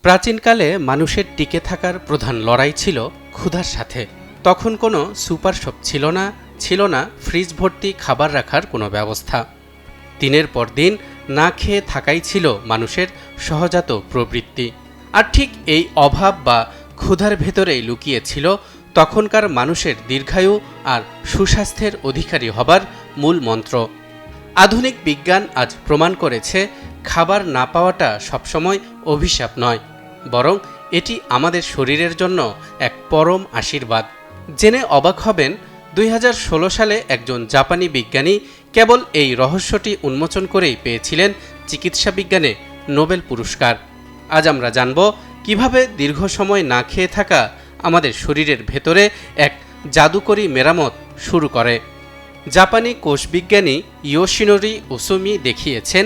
প্রাচীনকালে মানুষের টিকে থাকার প্রধান লড়াই ছিল ক্ষুধার সাথে। তখন কোনো সুপার শপ ছিল না ফ্রিজ ভর্তি খাবার রাখার কোনো ব্যবস্থা। দিনের পর দিন না খেয়ে থাকাই ছিল মানুষের সহজাত প্রবৃত্তি। আর ঠিক এই অভাব বা ক্ষুধার ভেতরেই লুকিয়ে ছিল তখনকার মানুষের দীর্ঘায়ু আর সুস্বাস্থ্যের অধিকারী হবার মূল মন্ত্র। আধুনিক বিজ্ঞান আজ প্রমাণ করেছে খাবার না পাওয়াটা সবসময় অভিশাপ নয়, বরং এটি আমাদের শরীরের জন্য এক পরম আশীর্বাদ। জেনে অবাক হবেন, 2016 সালে একজন জাপানি বিজ্ঞানী কেবল এই রহস্যটি উন্মোচন করেই পেয়েছিলেন চিকিৎসা বিজ্ঞানে নোবেল পুরস্কার। আজ আমরা জানব কিভাবে দীর্ঘ সময় না খেয়ে থাকা আমাদের শরীরের ভেতরে এক জাদুকরী মেরামত শুরু করে। জাপানি কোষবিজ্ঞানী ইয়োশিনোরি ওসুমি দেখিয়েছেন,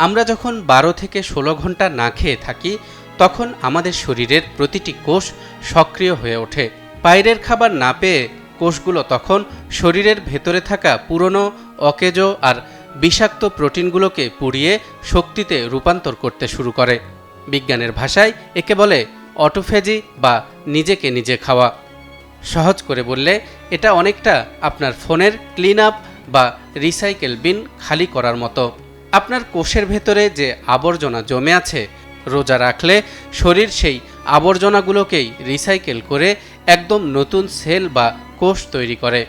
আমরা যখন 12 থেকে 16 ঘন্টা না খেয়ে থাকি তখন আমাদের শরীরের প্রতিটি কোষ সক্রিয় হয়ে ওঠে। বাইরের খাবার না পেয়ে কোষগুলো তখন শরীরের ভেতরে থাকা পুরনো, অকেজো আর বিষাক্ত প্রোটিনগুলোকে পুড়িয়ে শক্তিতে রূপান্তর করতে শুরু করে। বিজ্ঞানের ভাষায় একে বলে অটোফেজি বা নিজেকে নিজে খাওয়া। সহজ করে বললে এটা অনেকটা আপনার ফোনের ক্লিন আপ বা রিসাইকেল বিন খালি করার মতো। আপনার কোষের ভেতরে যে আবর্জনা জমে আছে, রোজা রাখলে শরীর সেই আবর্জনাগুলোকেই রিসাইকেল করে একদম নতুন সেল বা কোষ তৈরি করে।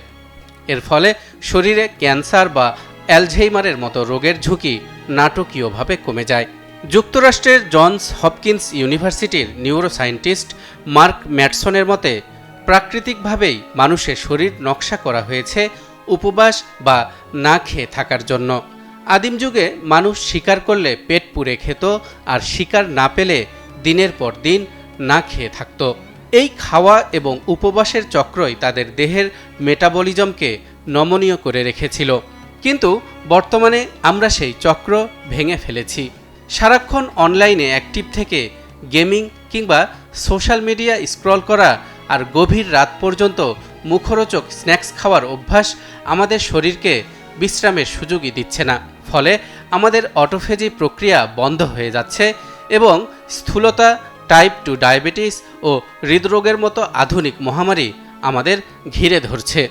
এর ফলে শরীরে ক্যান্সার বা অ্যালঝেইমারের মতো রোগের ঝুঁকি নাটকীয়ভাবে কমে যায়। যুক্তরাষ্ট্রের জনস হপকিন্স ইউনিভার্সিটির নিউরোসায়েন্টিস্ট মার্ক ম্যাটসনের মতে, প্রাকৃতিকভাবেই মানুষের শরীর নকশা করা হয়েছে উপবাস বা না খেয়ে থাকার জন্য। আদিম যুগে মানুষ শিকার করলে পেট পুড়ে খেত, আর শিকার না পেলে দিনের পর দিন না খেয়ে থাকত। এই খাওয়া এবং উপবাসের চক্রই তাদের দেহের মেটাবলিজমকে নমনীয় করে রেখেছিল। কিন্তু বর্তমানে আমরা সেই চক্র ভেঙে ফেলেছি। সারাক্ষণ অনলাইনে অ্যাক্টিভ থেকে গেমিং কিংবা সোশ্যাল মিডিয়া স্ক্রল করা আর গভীর রাত পর্যন্ত মুখরোচক স্ন্যাক্স খাওয়ার অভ্যাস আমাদের শরীরকে বিশ্রামের সুযোগই দিচ্ছে না। ফলে আমাদের অটোফেজি প্রক্রিয়া বন্ধ হয়ে যাচ্ছে এবং স্থূলতা, টাইপ 2 ডায়াবেটিস ও হৃদরোগের মতো আধুনিক মহামারী আমাদের ঘিরে ধরছে।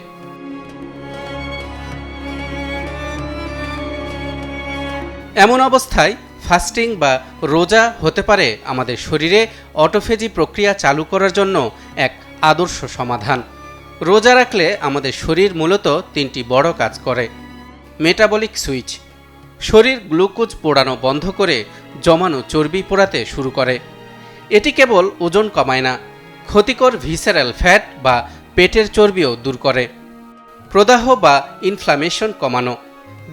এমন অবস্থায় ফাস্টিং বা রোজা হতে পারে আমাদের শরীরে অটোফেজি প্রক্রিয়া চালু করার জন্য এক আদর্শ সমাধান। রোজা রাখলে আমাদের শরীর মূলত 3টি বড় কাজ করে। মেটাবলিক সুইচ, শরীর গ্লুকোজ পোড়ানো বন্ধ করে জমানো চর্বি পোড়াতে শুরু করে। এটি কেবল ওজন কমায় না, ক্ষতিকর ভিসেরাল ফ্যাট বা পেটের চর্বিও দূর করে। প্রদাহ বা ইনফ্লামেশন কমানো,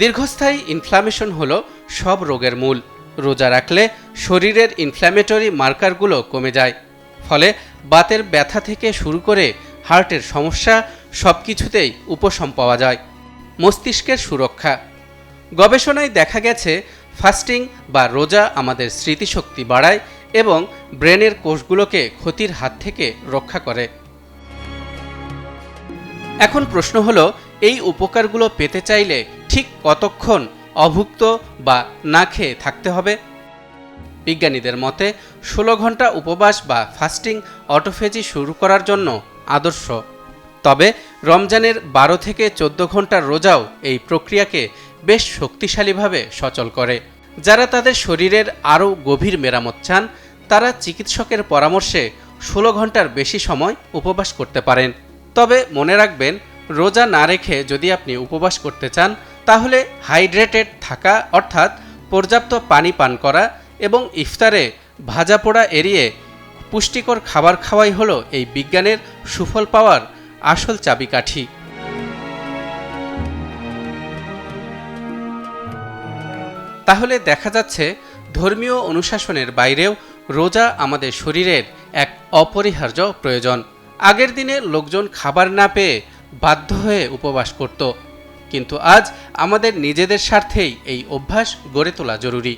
দীর্ঘস্থায়ী ইনফ্লামেশন হলো সব রোগের মূল। রোজা রাখলে শরীরের ইনফ্ল্যামেটরি মার্কারগুলো কমে যায়, ফলে বাতের ব্যথা থেকে শুরু করে হার্টের সমস্যা সব কিছুতেই উপশম পাওয়া যায়। মস্তিষ্কের সুরক্ষা, গবেষণায় দেখা গেছে ফাস্টিং বা রোজা আমাদের স্মৃতিশক্তি বাড়ায় এবং ব্রেনের কোষগুলোকে ক্ষতির হাত থেকে রক্ষা করে। এখন প্রশ্ন হলো, এই উপকারগুলো পেতে চাইলে ঠিক কতক্ষণ অভুক্ত বা না খেয়ে থাকতে হবে? বিজ্ঞানীদের মতে 16 ঘন্টা উপবাস বা ফাস্টিং অটোফেজি শুরু করার জন্য আদর্শ। তবে রমজানের 12 থেকে 14 ঘন্টার রোজাও এই প্রক্রিয়াকে বেশ শক্তিশালীভাবে সচল করে। যারা তাদের শরীরের আরও গভীর মেরামত চান, তারা চিকিৎসকের পরামর্শে 16 ঘন্টার বেশি সময় উপবাস করতে পারেন। তবে মনে রাখবেন, রোজা না রেখে যদি আপনি উপবাস করতে চান, তাহলে হাইড্রেটেড থাকা অর্থাৎ পর্যাপ্ত পানি পান করা এবং ইফতারে ভাজা পোড়া এড়িয়ে পুষ্টিকর খাবার খাওয়াই হলো এই বিজ্ঞানের সুফল পাওয়ার আসল চাবিকাঠি। তাহলে দেখা যাচ্ছে, ধর্মীয় অনুশাসনের বাইরেও রোজা আমাদের শরীরের এক অপরিহার্য প্রয়োজন। আগের দিনে লোকজন খাবার না পেয়ে বাধ্য হয়ে উপবাস করত, কিন্তু আজ আমাদের নিজেদের স্বার্থেই এই অভ্যাস গড়ে তোলা জরুরি।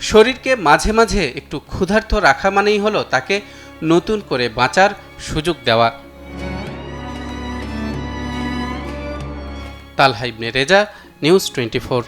শরীরকে মাঝে মাঝে একটু ক্ষুধার্ত রাখা মানেই হলো তাকে নতুন করে বাঁচার সুযোগ দেওয়া। তালহা ইবনে রেজা, নিউজ 24।